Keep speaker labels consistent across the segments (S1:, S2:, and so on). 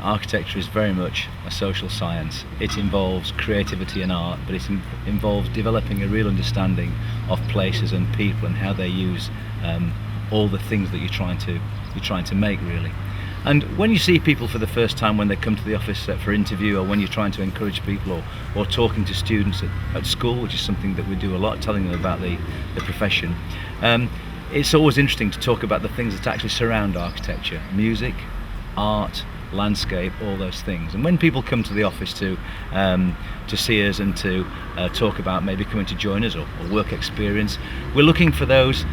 S1: Architecture is very much a social science. It involves creativity and art, but it involves developing a real understanding of places and people and how they use all the things that you're trying to make, really. And when you see people for the first time, when they come to the office for interview, or when you're trying to encourage people, or talking to students at school, which is something that we do a lot, telling them about the profession, it's always interesting to talk about the things that actually surround architecture: music, art, landscape, all those things. And when people come to the office to see us and to talk about maybe coming to join us or work experience, we're looking for those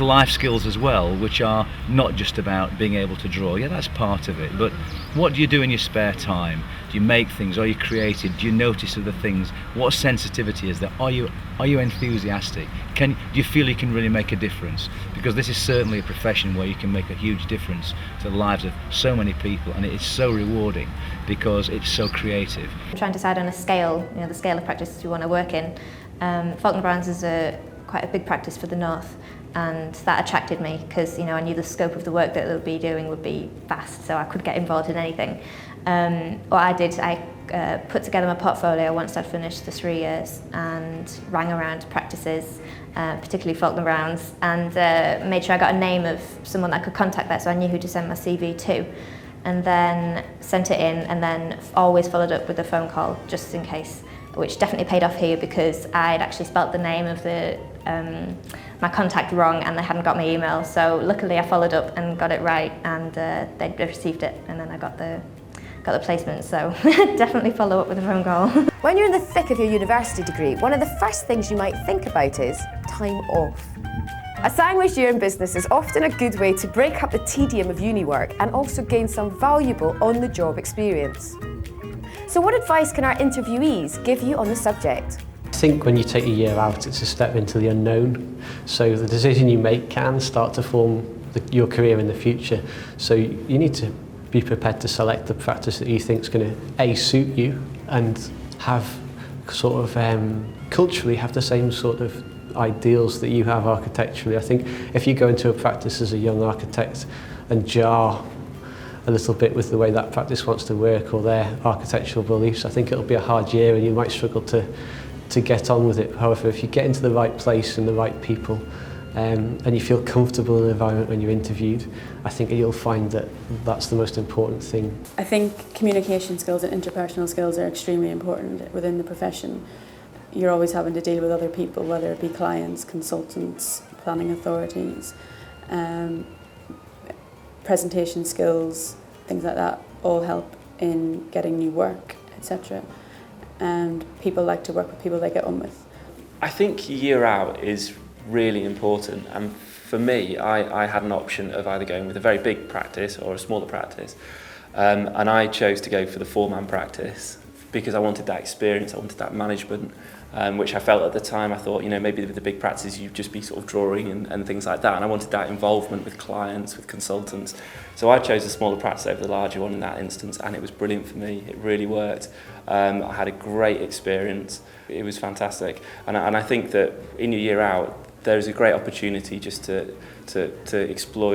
S1: life skills as well, which are not just about being able to draw. Yeah, that's part of it, but what do you do in your spare time? Do you make things? Are you creative? Do you notice other things? What sensitivity is there? Are you enthusiastic? Do you feel you can really make a difference? Because this is certainly a profession where you can make a huge difference to the lives of so many people, and it's so rewarding because it's so creative.
S2: I'm trying to decide on a scale, the scale of practice you want to work in. Falkland Browns is quite a big practice for the north, and that attracted me because I knew the scope of the work that they'll be doing would be vast, so I could get involved in anything. What I did, I put together my portfolio once I'd finished the 3 years and rang around practices, particularly Falkland Browns, and made sure I got a name of someone I could contact there, so I knew who to send my CV to, and then sent it in, and then always followed up with a phone call just in case, which definitely paid off here because I'd actually spelt the name of my contact wrong and they hadn't got my email. So luckily I followed up and got it right, and they received it, and then I got the placement. So definitely follow up with a phone call.
S3: When you're in the thick of your university degree, one of the first things you might think about is time off. A sandwich year in business is often a good way to break up the tedium of uni work and also gain some valuable on-the-job experience. So what advice can our interviewees give you on the subject?
S4: I think when you take a year out, it's a step into the unknown. So the decision you make can start to form your career in the future. So you need to be prepared to select the practice that you think is going to suit you and have sort of culturally have the same sort of ideals that you have architecturally. I think if you go into a practice as a young architect and jar a little bit with the way that practice wants to work or their architectural beliefs, I think it'll be a hard year and you might struggle to get on with it. However, if you get into the right place and the right people and you feel comfortable in the environment when you're interviewed, I think you'll find that that's the most important thing.
S5: I think communication skills and interpersonal skills are extremely important within the profession. You're always having to deal with other people, whether it be clients, consultants, planning authorities, presentation skills, things like that all help in getting new work, etc. And people like to work with people they get on with.
S6: I think year out is really important, and for me, I had an option of either going with a very big practice or a smaller practice, and I chose to go for the 4-man practice because I wanted that experience, I wanted that management, which I felt at the time. I thought, maybe with the big practices you'd just be sort of drawing and things like that, and I wanted that involvement with clients, with consultants. So I chose a smaller practice over the larger one in that instance, and it was brilliant for me. It really worked. I had a great experience. It was fantastic, and I think that in your year out, there is a great opportunity just to explore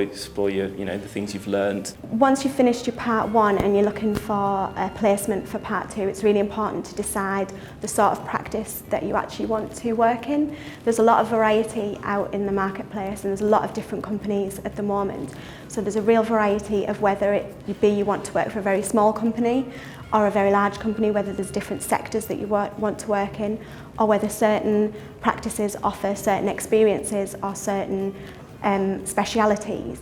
S6: your, the things you've learned.
S7: Once you've finished your part 1 and you're looking for a placement for part 2, it's really important to decide the sort of practice that you actually want to work in. There's a lot of variety out in the marketplace, and there's a lot of different companies at the moment. So there's a real variety of whether you want to work for a very small company or a very large company, whether there's different sectors that you want to work in, or whether certain practices offer certain experiences or certain specialities.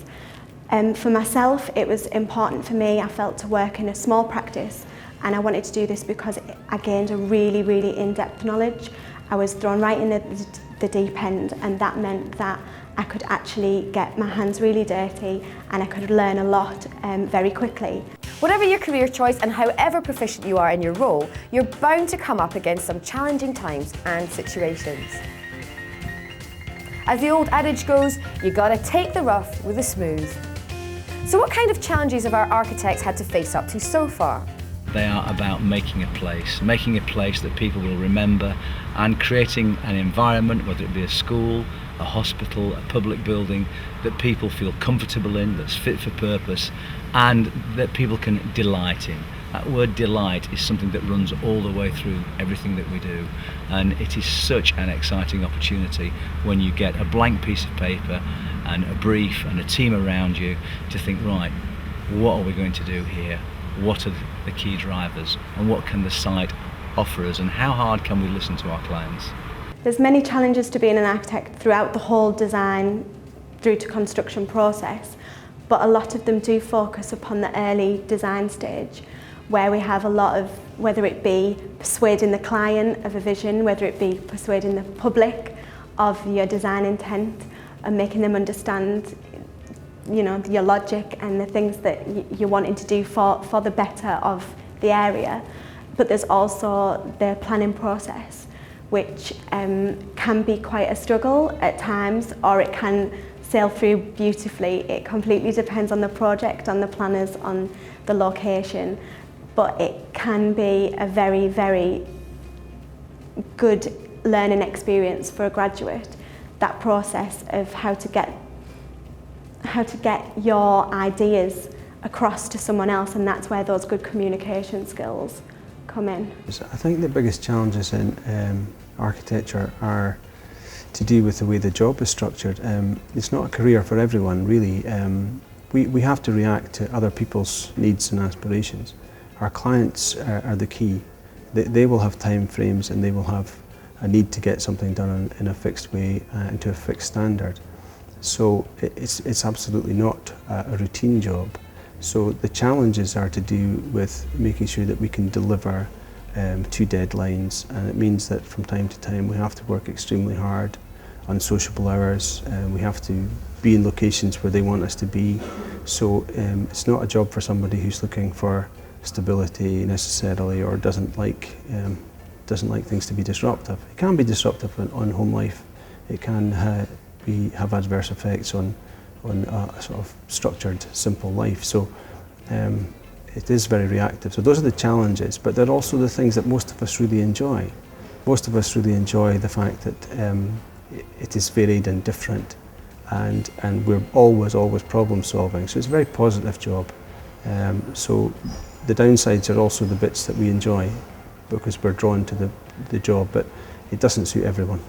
S7: For myself, it was important for me, I felt, to work in a small practice, and I wanted to do this because I gained a really, really in-depth knowledge. I was thrown right in the deep end, and that meant that I could actually get my hands really dirty and I could learn a lot very quickly.
S3: Whatever your career choice and however proficient you are in your role, you're bound to come up against some challenging times and situations. As the old adage goes, you gotta take the rough with the smooth. So what kind of challenges have our architects had to face up to so far?
S1: They are about making a place that people will remember, and creating an environment, whether it be a school a hospital, a public building that people feel comfortable in, that's fit for purpose, and that people can delight in. That word delight is something that runs all the way through everything that we do, and it is such an exciting opportunity when you get a blank piece of paper and a brief and a team around you to think, right, what are we going to do here? What are the key drivers, and what can the site offer us, and how hard can we listen to our clients?
S7: There's many challenges to being an architect throughout the whole design through to construction process, but a lot of them do focus upon the early design stage, where we have a lot of, whether it be persuading the client of a vision, whether it be persuading the public of your design intent and making them understand, you know, your logic and the things that you're wanting to do for the better of the area. But there's also the planning process, which can be quite a struggle at times, or it can sail through beautifully. It completely depends on the project, on the planners, on the location, but it can be a very, very good learning experience for a graduate. That process of how to get your ideas across to someone else, and that's where those good communication skills come in.
S8: I think the biggest challenges in architecture are to do with the way the job is structured. It's not a career for everyone, really. We have to react to other people's needs and aspirations. Our clients are the key. They will have time frames, and they will have a need to get something done in a fixed way and to a fixed standard. So it's absolutely not a routine job. So the challenges are to do with making sure that we can deliver to deadlines, and it means that from time to time we have to work extremely hard on sociable hours, and we have to be in locations where they want us to be. So it's not a job for somebody who's looking for stability necessarily, or doesn't like things to be disruptive. It can be disruptive on home life. It can have adverse effects on a sort of structured, simple life. So it is very reactive. So those are the challenges, but they're also the things that most of us really enjoy. Most of us really enjoy the fact that it is varied and different, and we're always problem solving. So it's a very positive job. So the downsides are also the bits that we enjoy, because we're drawn to the job, but it doesn't suit everyone.